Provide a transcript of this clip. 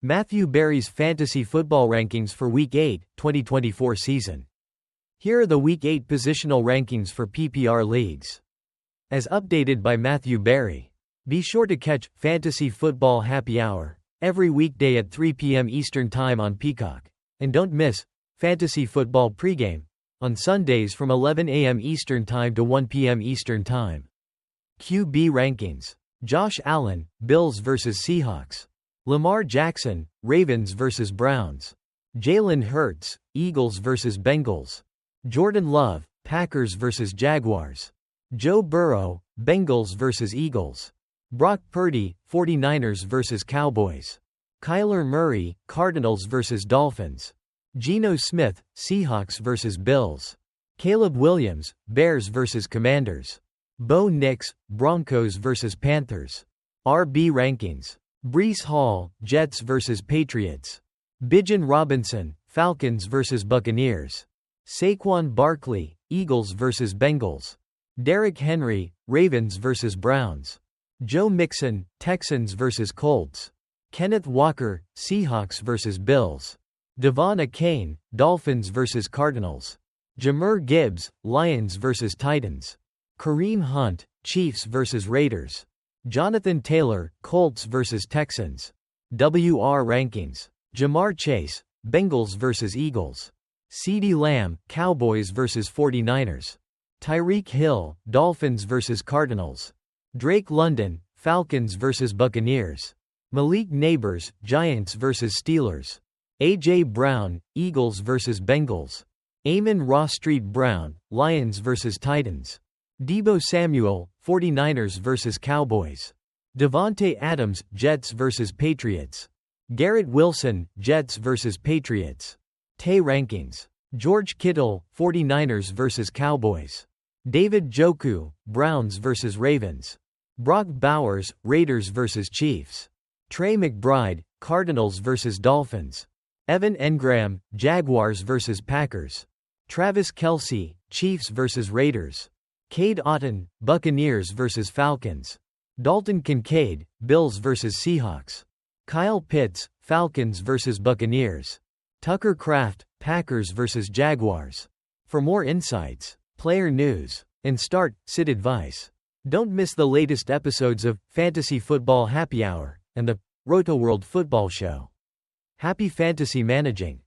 Matthew Berry's Fantasy Football Rankings for Week 8, 2024 season. Here are the Week 8 positional rankings for PPR leagues, as updated by Matthew Berry. Be sure to catch Fantasy Football Happy Hour every weekday at 3 p.m. Eastern Time on Peacock. And don't miss Fantasy Football Pregame on Sundays from 11 a.m. Eastern Time to 1 p.m. Eastern Time. QB Rankings. Josh Allen, Bills vs. Seahawks. Lamar Jackson, Ravens vs. Browns. Jalen Hurts, Eagles vs. Bengals. Jordan Love, Packers vs. Jaguars. Joe Burrow, Bengals vs. Eagles. Brock Purdy, 49ers vs. Cowboys. Kyler Murray, Cardinals vs. Dolphins. Geno Smith, Seahawks vs. Bills. Caleb Williams, Bears vs. Commanders. Bo Nix, Broncos vs. Panthers. RB Rankings. Breece Hall, Jets vs. Patriots. Bijan Robinson, Falcons vs. Buccaneers. Saquon Barkley, Eagles vs. Bengals. Derrick Henry, Ravens vs. Browns. Joe Mixon, Texans vs. Colts. Kenneth Walker, Seahawks vs. Bills. Devon Achane, Dolphins vs. Cardinals. Jahmyr Gibbs, Lions vs. Titans. Kareem Hunt, Chiefs vs. Raiders. Jonathan Taylor, Colts vs. Texans. WR Rankings. Jamar Chase, Bengals vs. Eagles. CeeDee Lamb, Cowboys vs. 49ers. Tyreek Hill, Dolphins vs. Cardinals. Drake London, Falcons vs. Buccaneers. Malik Neighbors, Giants vs. Steelers. A.J. Brown, Eagles vs. Bengals. Amon-Ra St. Brown, Lions vs. Titans. Deebo Samuel, 49ers vs. Cowboys. Devontae Adams, Jets vs. Patriots. Garrett Wilson, Jets vs. Patriots. Tay Rankings. George Kittle, 49ers vs. Cowboys. David Njoku, Browns vs. Ravens. Brock Bowers, Raiders vs. Chiefs. Trey McBride, Cardinals vs. Dolphins. Evan Engram, Jaguars vs. Packers. Travis Kelce, Chiefs vs. Raiders. Cade Otton, Buccaneers vs. Falcons. Dalton Kincaid, Bills vs. Seahawks. Kyle Pitts, Falcons vs. Buccaneers. Tucker Kraft, Packers vs. Jaguars. For more insights, player news, and start-sit advice, don't miss the latest episodes of Fantasy Football Happy Hour and the Roto World Football Show. Happy fantasy managing!